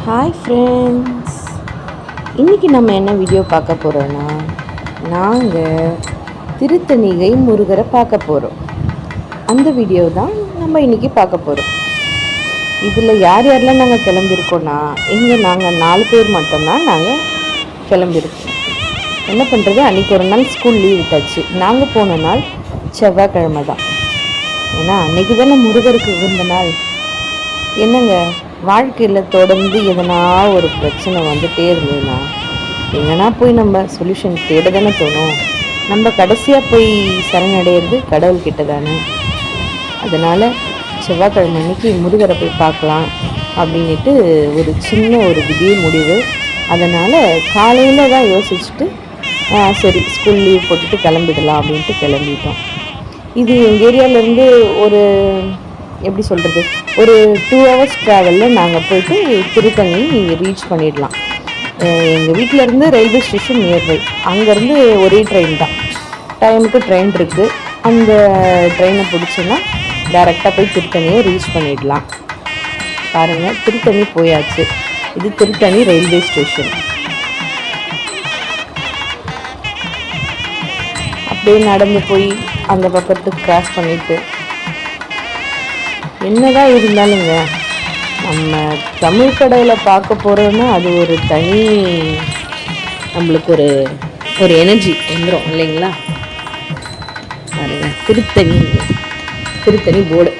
Hi friends, இன்றைக்கி நம்ம என்ன வீடியோ பார்க்க போகிறோன்னா, நாங்கள் திருத்தணிகை முருகரை பார்க்க போகிறோம். அந்த வீடியோ தான் நம்ம இன்றைக்கி பார்க்க போகிறோம். இதில் யார் யாரெல்லாம் நாங்கள் கிளம்பியிருக்கோன்னா, நாங்கள் 4 பேர் மட்டும்தான் நாங்கள் கிளம்பியிருக்கோம். என்ன பண்ணுறது, அன்றைக்கி ஒரு நாள் ஸ்கூல் லீவ் விட்டாச்சு. நாங்கள் போன நாள் செவ்வாய்க்கிழமை தான். ஏன்னா அன்றைக்கி தானே முருகருக்கு உகந்த நாள். என்னங்க, வாழ்க்கையில் தொடர்ந்து எதனா ஒரு பிரச்சனை வந்துகிட்டே இருந்ததுன்னா எங்கன்னா போய் நம்ம சொல்யூஷன் தேட தானே தோணும். நம்ம கடைசியாக போய் சரணடைகிறது கடவுள்கிட்ட தானே. அதனால் செவ்வாய்க்கிழமை அன்னைக்கு முருகரை போய் பார்க்கலாம் அப்படின்ட்டு ஒரு சின்ன ஒரு திடீர் முடிவு. அதனால் காலையில் தான் யோசிச்சுட்டு சரி ஸ்கூல் லீவ் போட்டுட்டு கிளம்பிடலாம் அப்படின்ட்டு கிளம்பிட்டோம். இது எங்கள் ஏரியாவிலேருந்து ஒரு எப்படி சொல்கிறது, ஒரு 2 hours ட்ராவலில் நாங்கள் போய்ட்டு திருத்தணி ரீச் பண்ணிடலாம். எங்கள் வீட்டிலேருந்து ரயில்வே ஸ்டேஷன் நியர்பை. அங்கேருந்து ஒரே ட்ரெயின் தான், டைமுக்கு ட்ரெயின் இருக்குது. அந்த ட்ரெயினை பிடிச்சோன்னா டைரெக்டாக போய் திருத்தணியை ரீச் பண்ணிடலாம். பாருங்கள், திருத்தணி போயாச்சு. இது திருத்தணி ரயில்வே ஸ்டேஷன். அப்படியே நடந்து போய் அந்த பக்கத்துக்கு கிராஸ் பண்ணிவிட்டு, என்னதான் இருந்தாலுங்க நம்ம தமிழ் கடையில் பார்க்க போகிறோன்னா அது ஒரு தனி நம்மளுக்கு ஒரு எனர்ஜி வந்துடும் இல்லைங்களா. பாருங்க, திருத்தணி போர்டு.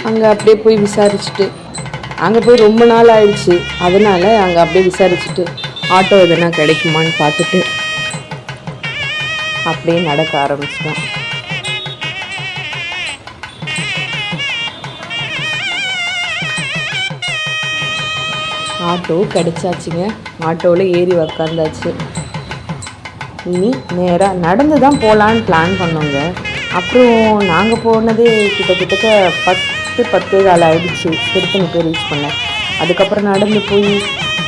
அங்கே அப்படியே போய் விசாரிச்சுட்டு, அங்கே போய் ரொம்ப நாள் ஆயிடுச்சு, அதனால் அங்கே அப்படியே விசாரிச்சுட்டு ஆட்டோ எதனா கிடைக்குமான்னு பார்த்துட்டு அப்படியே நடக்க ஆரம்பிச்சிட்டோம். ஆட்டோ கிடைச்சாச்சுங்க. ஆட்டோவில் ஏறி உக்காந்தாச்சு. இனி நேராக நடந்து தான் போகலான்னு பிளான் பண்ணோங்க. அப்புறம் நாங்கள் போனதே கிட்டத்தட்ட 10 ஆயிடுச்சு திருத்தணி போய் ரீச் பண்ணேன். அதுக்கப்புறம் நடந்து போய்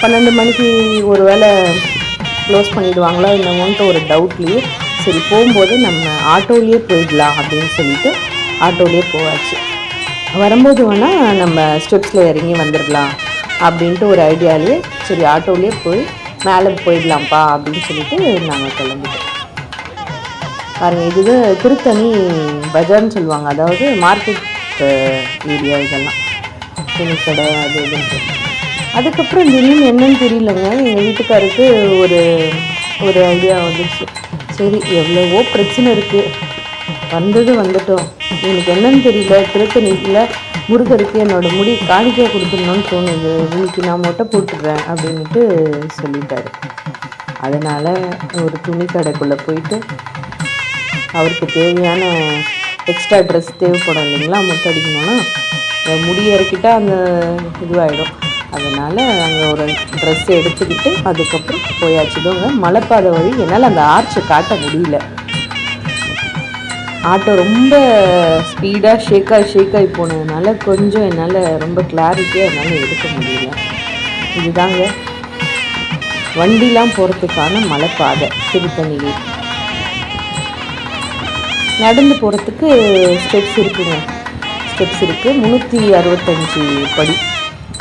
12 மணிக்கு ஒரு வேளை க்ளோஸ் பண்ணிவிடுவாங்களோ என்னமோன்ட்டு ஒரு டவுட்லேயே சரி போகும்போது நம்ம ஆட்டோலேயே போயிடலாம் அப்படின்னு சொல்லிட்டு ஆட்டோலேயே போவாச்சு. வரும்போது வேணால் நம்ம ஸ்டெப்ஸில் இறங்கி வந்துடலாம் அப்படின்ட்டு ஒரு ஐடியாலேயே சரி ஆட்டோலேயே போய் மேலே போயிடலாம்ப்பா அப்படின்னு சொல்லிட்டு நாங்கள் கிளம்பிட்டோம். பாருங்கள், இது திருத்தணி பஜார்னு சொல்லுவாங்க, அதாவது மார்க்கெட் ஏரியா. இதெல்லாம் துணி கடை அது இதுன்ட்டு. அதுக்கப்புறம் திடீர்னு என்னன்னு தெரியலங்க, எங்கள் வீட்டுக்காருக்கு ஒரு ஐடியா வந்துச்சு. சரி, எவ்வளவோ பிரச்சனை இருக்குது, வந்துட்டோம், எனக்கு என்னன்னு தெரியல, திருத்தணியில் முருகருக்கு என்னோடய முடி காணிக்கையாக கொடுத்துடணும்னு தோணுது, இன்னைக்கு நான் மொட்டை போட்டுடுறேன் அப்படின்ட்டு சொல்லிட்டாரு. அதனால் ஒரு துணி கடைக்குள்ளே போயிட்டு அவருக்கு தேவையான எக்ஸ்ட்ரா ட்ரெஸ் தேவைப்படும் இல்லைங்களா, மொட்டை அடிக்கணும்னா முடி இறக்கிட்டால் அந்த இதுவாகிடும். அதனால் அங்கே ஒரு ட்ரெஸ் எடுத்துக்கிட்டு அதுக்கப்புறம் போயாச்சுதோங்க. மலைப்பாதை வழி என்னால் அந்த ஆர்ச்சை காட்ட முடியல. ஆட்டோ ரொம்ப ஸ்பீடாக ஷேக்காகி போனதுனால கொஞ்சம் என்னால் ரொம்ப கிளாரிட்டியாக என்னால் எடுக்க முடியல. இதுதாங்க வண்டிலாம் போகிறதுக்கான மலைப்பாதை திருத்தணியில். நடந்து போகிறதுக்கு ஸ்டெப்ஸ் இருக்குது. 365 படி.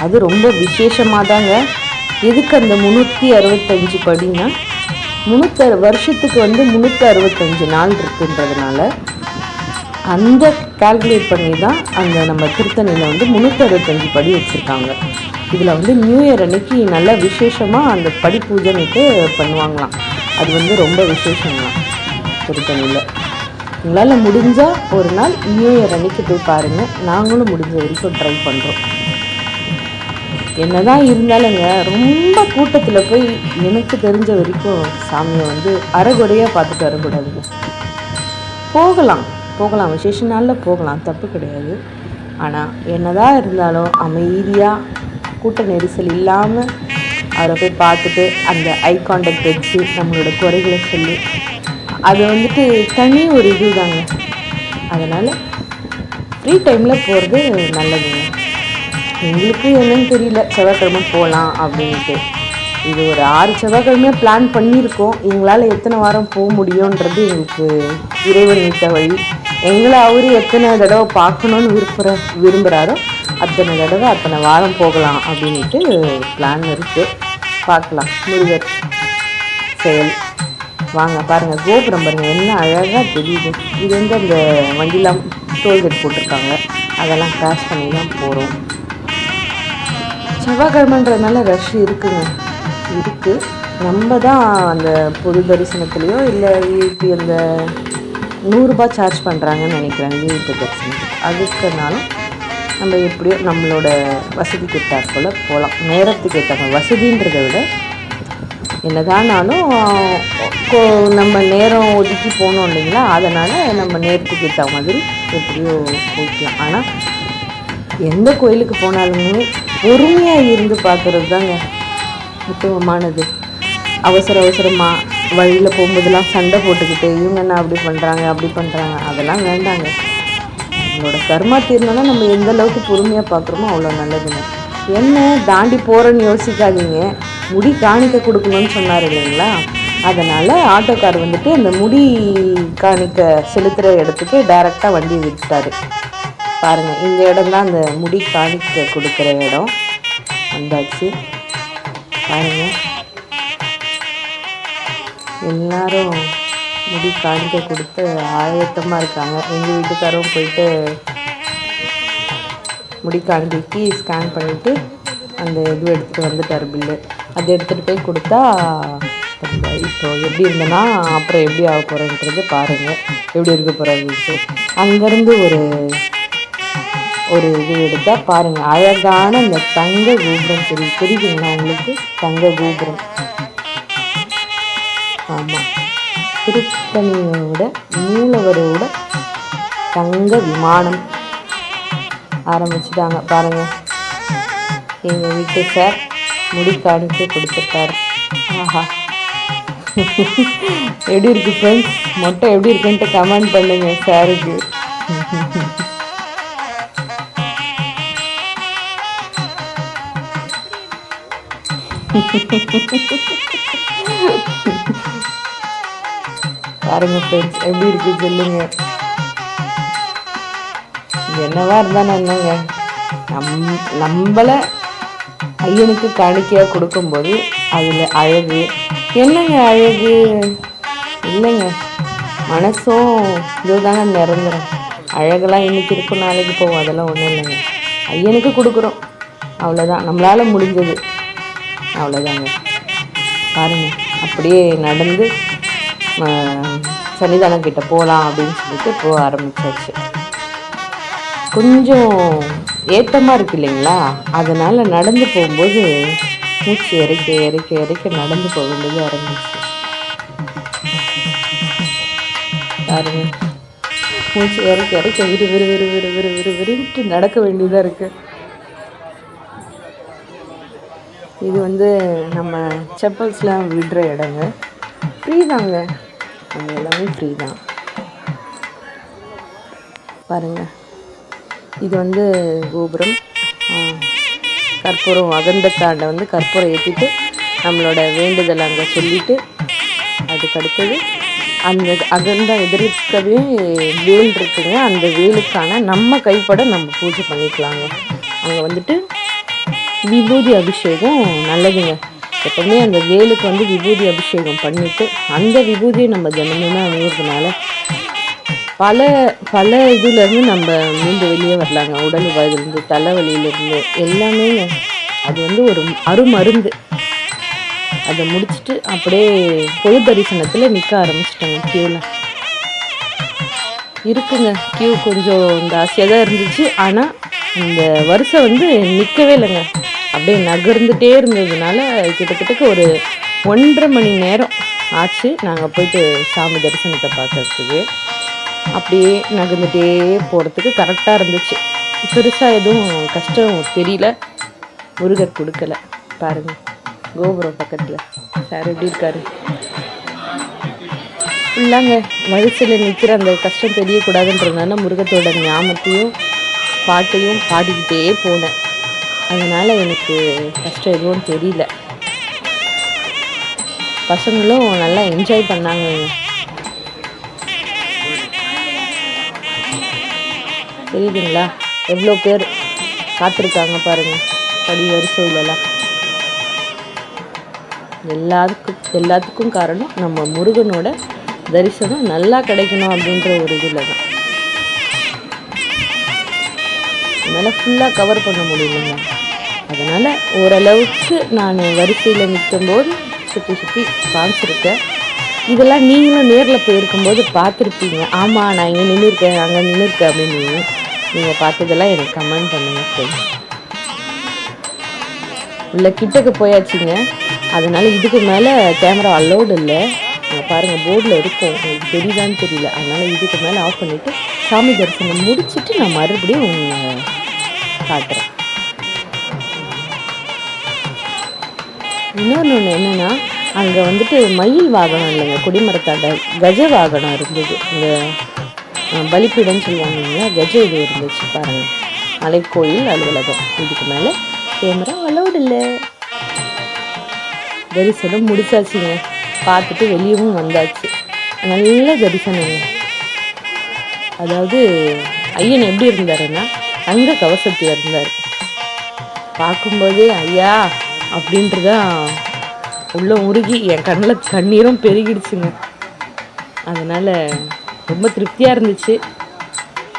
அது ரொம்ப விசேஷமாக தாங்க. எதுக்கு அந்த 365 படினா, வருஷத்துக்கு 365 நாள் இருக்குன்றதுனால அந்த கால்குலேட் பண்ணி தான் அந்த நம்ம திருத்தணியில் 365 படி வச்சுருக்காங்க. இதில் நியூ இயர் அன்னைக்கு நல்லா விசேஷமாக அந்த படி பூஜைன்னுட்டு பண்ணுவாங்களாம். அது ரொம்ப விசேஷங்களாம் திருத்தணியில். உங்களால் முடிஞ்சால் ஒரு நாள் நியூ இயர் அன்னைக்கு போய் பாருங்கள். நாங்களும் முடிஞ்ச வரைக்கும் ட்ரை பண்ணுறோம். என்னதான் இருந்தாலுங்க ரொம்ப கூட்டத்தில் போய் எனக்கு தெரிஞ்ச வரைக்கும் சாமியை அரைகுறையாக பார்த்துட்டு வரக்கூடாதுங்க. போகலாம் விசேஷ நாளில் போகலாம், தப்பு கிடையாது. ஆனால் என்னதான் இருந்தாலும் அமைதியாக கூட்ட நெரிசல் இல்லாமல் அவரை போய் பார்த்துட்டு அந்த ஐ கான்டாக்ட் வச்சு நம்மளோட குறைகளை சொல்லி அது தனி ஒரு இது தாங்க. அதனால் ஃப்ரீ டைமில் போகிறது நல்லதுங்க. எங்களுக்கு என்னன்னு தெரியல, செவ்வாய்க்கிழமை போகலாம் அப்படின்ட்டு. இது ஒரு 6 செவ்வாய்க்கிழமையாக பிளான் பண்ணியிருக்கோம். எங்களால் எத்தனை வாரம் போக முடியுன்றது எங்களுக்கு இறைவன் விட்ட வழி. எங்களை அவரு எத்தனை தடவை பார்க்கணுன்னு விரும்புகிறாரோ அத்தனை தடவை அத்தனை வாரம் போகலாம் அப்படின்ட்டு பிளான் இருக்குது. பார்க்கலாம் முருகர் செயல். வாங்க பாருங்கள், கோபுரம் பாருங்கள் என்ன அழகாக தெரியுது. இது வந்து அந்த வண்டிலாம் டோல்கேட் போட்டிருக்காங்க, அதெல்லாம் கிராஸ் பண்ணி தான் போகிறோம். செவ்வாய்க்கிழமைன்றதுனால ரஷ் இருக்குது. நம்ம தான் அந்த பொது தரிசனத்துலேயோ இல்லை விஐபி அந்த 100 ரூபாய் சார்ஜ் பண்ணுறாங்கன்னு நினைக்கிறேன் விஐபி தரிசனத்துக்கு. அதுக்குனாலும் நம்ம எப்படியோ நம்மளோட வசதிக்கு ஏற்றாற்போல் போகலாம். நேரத்துக்கு ஏற்ற வசதின்றதை விட என்னதானாலும் நம்ம நேரம் ஒதுக்கி போனோம் இல்லைங்களா, அதனால் நம்ம நேரத்துக்கு ஏற்ற மாதிரி எப்படியோ போய்க்கலாம். ஆனால் எந்த கோயிலுக்கு போனாலுமே பொறுமையாக இருந்து பார்க்குறது தாங்க முக்கியமானது. அவசரமாக வழியில் போகும்போதெல்லாம் சண்டை போட்டுக்கிட்டு இவங்க என்ன அப்படி பண்ணுறாங்க அப்படி பண்ணுறாங்க அதெல்லாம் வேண்டாங்க. நம்மளோட கர்மா தீர்ந்தோன்னா நம்ம எந்த அளவுக்கு பொறுமையாக பார்க்குறோமோ அவ்வளோ நல்லதுங்க. என்ன தாண்டி போகிறேன்னு யோசிக்காதீங்க, முடி காணிக்க கொடுக்கணும்னு சொன்னார் இல்லைங்களா, அதனால் ஆட்டோக்கார் வந்துட்டு அந்த முடி காணிக்க செலுத்துகிற இடத்துக்கு டைரெக்டாக வண்டி விட்டுட்டார். பாருங்கள், இந்த இடம் தான் அந்த முடி காணிக்க கொடுக்குற இடம். வந்தாச்சு பாருங்கள், எல்லாரும் முடி காணிக்க கொடுத்து ஆயத்தமாக இருக்காங்க. எங்கள் வீட்டுக்காரும் போயிட்டு முடி காணிக்கைக்கு ஸ்கேன் பண்ணிவிட்டு அந்த இது எடுத்துகிட்டு வந்துட்டார், பில்லு. அதை எடுத்துகிட்டு போய் கொடுத்தா இப்போ எப்படி இருந்தேன்னா அப்புறம் எப்படி ஆக போகிறேன்றது பாருங்கள், எப்படி இருக்க போகிறாங்க. அங்கேருந்து ஒரு இது எடுத்தால் பாருங்கள், அழகான இந்த தங்க கோபுரம் தெரியுதுங்களா உங்களுக்கு? தங்க கோபுரம். ஆமாம், திருத்தணியோட மூலவரோட தங்க விமானம் ஆரம்பிச்சுட்டாங்க பாருங்கள். எங்கள் வீட்டு சார் முடி காணிக்க கொடுத்துட்டார். ஆஹா, எப்படி இருக்குது ஃப்ரெண்ட்ஸ்? மொட்டை எப்படி இருக்குன்ட்டு கமெண்ட் பண்ணுங்க சாருக்கு. பாருங்க ஃப்ரெண்ட்ஸ், எப்படி இருக்கு சொல்லுங்க. என்னவா இருந்தாலும் என்னங்க, நம்மளை ஐயனுக்கு காணிக்கையாக கொடுக்கும்போது அதில் அழகு என்னங்க, அழகு இல்லைங்க, மனசும் இதுதாங்க நிரந்தரம். அழகெல்லாம் இன்னைக்கு இருக்கும் நாளைக்கு போகும், அதெல்லாம் ஒன்றும் இல்லைங்க. ஐயனுக்கு கொடுக்குறோம் அவ்வளோதான், நம்மளால் முடிஞ்சது அவ்வளோதாங்க. பாருங்கள், அப்படியே நடந்து சன்னிதானம் கிட்ட போகலாம் அப்படின்னு சொல்லிட்டு போக ஆரம்பிச்சாச்சு. கொஞ்சம் ஏற்றமாக இருக்கு இல்லைங்களா, அதனால் நடந்து போகும்போது மூச்சு இறைக்க நடந்து போக வேண்டியது ஆரம்பிச்சு. பாருங்க, மூச்சு இறைக்க விறுவிறுவிட்டு நடக்க வேண்டியதாக இருக்குது. இது வந்து நம்ம செப்பல்ஸ்லாம் விடுற இடங்க, ஃப்ரீ தாங்க, அது எல்லாமே ஃப்ரீ தான். பாருங்கள், இது வந்து கோபுரம். கற்பூரம் அகந்தத்தாண்டை வந்து கற்பூரம் ஏற்றிட்டு நம்மளோட வேண்டுதல் அங்கே சொல்லிவிட்டு அதுக்கடுத்தது அந்த அகண்டா எதிர்க்கவே வேல் இருக்குங்க, அந்த வேலுக்கான நம்ம கைப்பட நம்ம பூஜை பண்ணிக்கலாங்க. அங்கே வந்துட்டு விபூதி அபிஷேகம் நல்லதுங்க. எப்பவுமே அந்த வேலுக்கு வந்து விபூதி அபிஷேகம் பண்ணிவிட்டு அந்த விபூதியை நம்ம தினமுமே அணிகிறதுனால பல இதுலேருந்து நம்ம மீண்டு வெளியே வரலாங்க. உடல் உபாதிலேருந்து, தலைவலியிலேருந்து எல்லாமே அது வந்து ஒரு அருமருந்து. அதை முடிச்சுட்டு அப்படியே பொது தரிசனத்தில் நிற்க ஆரம்பிச்சிட்டோங்க. க்யூவில் இருக்குங்க, க்யூ கொஞ்சம் ஜாஸ்தியாக தான் இருந்துச்சு. ஆனால் இந்த வருஷம் வந்து நிற்கவே இல்லைங்க, அப்படியே நகர்ந்துகிட்டே இருந்ததுனால கிட்டத்தட்ட ஒரு 1.5 மணி நேரம் ஆச்சு நாங்கள் போயிட்டு சாமி தரிசனத்தை பார்க்கறதுக்கு. அப்படியே நகர்ந்துகிட்டே போகிறதுக்கு கரெக்டாக இருந்துச்சு. பெருசாக எதுவும் கஷ்டம் தெரியல, முருகர் கொடுக்கல. பாருங்கள், கோபுரம் பக்கத்தில் சார் எப்படி இருக்காரு. ஃபுல்லாங்க வரிசையில் நிற்கிற அந்த கஷ்டம் தெரியக்கூடாதுன்றதுனால முருகத்தோட ஞாபகத்தையும் பாட்டையும் பாடிக்கிட்டே போனேன். அதனால் எனக்கு கஷ்டம் எதுவும் தெரியல. பசங்களும் நல்லா என்ஜாய் பண்ணாங்க. தெரியுதுங்களா? எவ்வளோ பேர் காத்திருக்காங்க பாருங்கள் படி வரிசையிலலாம். எல்லாத்துக்கும் காரணம் நம்ம முருகனோட தரிசனம் நல்லா கிடைக்கணும் அப்படின்ற ஒரு இதில் தான். என்னால் ஃபுல்லாக கவர் பண்ண முடியலைங்க. அதனால் ஓரளவுக்கு நான் வரிசையில் நிற்கும்போது சுற்றி காமிச்சிருக்கேன். இதெல்லாம் நீங்களும் நேரில் போயிருக்கும்போது பார்த்துருப்பீங்க. ஆமாம், நான் இங்கே நின்றுருக்கேன், அங்கே நின்றுருக்கேன் அப்படின்னு நீங்கள் பார்த்ததெல்லாம் எனக்கு கமெண்ட் பண்ணுங்கள் ஃப்ரெண்ட்ஸ். உள்ள கிட்டக்கு போயாச்சுங்க. அதனால் இதுக்கு மேலே கேமரா அலோடு இல்லை. பாருங்கள், போர்டில் இருக்கும், உங்களுக்கு தெரியுதான்னு தெரியல. அதனால் இதுக்கு மேலே ஆஃப் பண்ணிவிட்டு சாமி தரிசனம் முடிச்சுட்டு நான் மறுபடியும் காட்டுறேன். இன்னொன்று என்னென்னா, அங்கே வந்துட்டு மயில் வாகனம் இல்லைங்க, கொடிமரத்தாண்ட கஜ வாகனம் இருந்தது. இந்த பலிப்பீடன்னு சொல்லுவாங்க இல்லைங்களா, கஜ இது இருந்துச்சு பாருங்கள். மலைக்கோயில் அலுவலகம். இதுக்கு மேலே கேமரா அலோடு இல்லை. தரிசனம் முடிச்சாச்சுங்க. பார்த்துட்டு வெளியவும் வந்தாச்சு. நல்ல தரிசனங்க. அதாவது ஐயன் எப்படி இருந்தாருன்னா தங்க கவசத்தில் இருந்தார். பார்க்கும்போதே ஐயா அப்படின்றதான் உள்ள உருகி என் கண்ணில் கண்ணீரும் பெருகிடுச்சுங்க. அதனால் ரொம்ப திருப்தியாக இருந்துச்சு.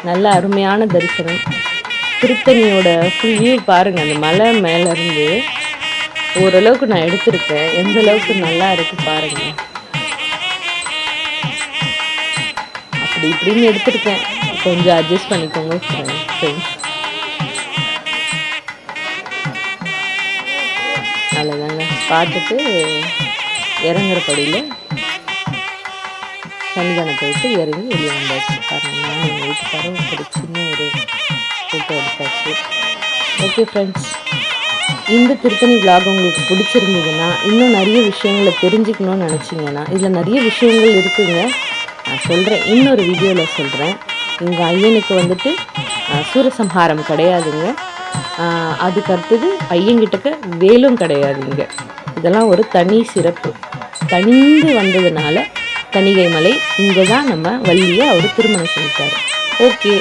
நல்ல அருமையான தரிசனம். திருத்தணியோட ஃபுல் வியூ பாருங்கள். அந்த மலை மேலேருந்து ஓரளவுக்கு நான் எடுத்திருக்கேன். எந்த அளவுக்கு நல்லா இருக்குது பாருங்கள். அப்படி இப்படின்னு எடுத்திருக்கேன். கொஞ்சம் அட்ஜஸ்ட் பண்ணிக்கோங்க ஃப்ரெண்ட்ஸ். அவ்வளோதாங்க. பார்த்துட்டு இறங்குற படியில் சன்னிதானத்தை விட்டு இறங்கி வெளியே வந்தாச்சு. பாருங்கள், நான் எங்கள் வீட்டுக்காரரும் ஒரு சின்ன ஒரு ஃபோட்டோ எடுத்தாச்சு. ஓகே ஃப்ரெண்ட்ஸ், இந்த திருத்தணி விலாக் உங்களுக்கு பிடிச்சிருந்ததுன்னா, இன்னும் நிறைய விஷயங்களை தெரிஞ்சுக்கணும்னு நினச்சிங்கன்னா, இதில் நிறைய விஷயங்கள் இருக்குதுங்க. நான் சொல்கிறேன், இன்னொரு வீடியோவில் சொல்கிறேன். எங்கள் ஐயனுக்கு வந்துட்டு சூரசம்ஹாரம் கிடையாதுங்க. அதுக்கு அடுத்தது ஐயங்கிட்டக்க வேலும் கிடையாதுங்க. இதெல்லாம் ஒரு தனி சிறப்பு. தனிந்து வந்ததுனால தணிகை மலை இங்கே தான் நம்ம வள்ளியை அவர் திருமணம் செஞ்சார். ஓகே.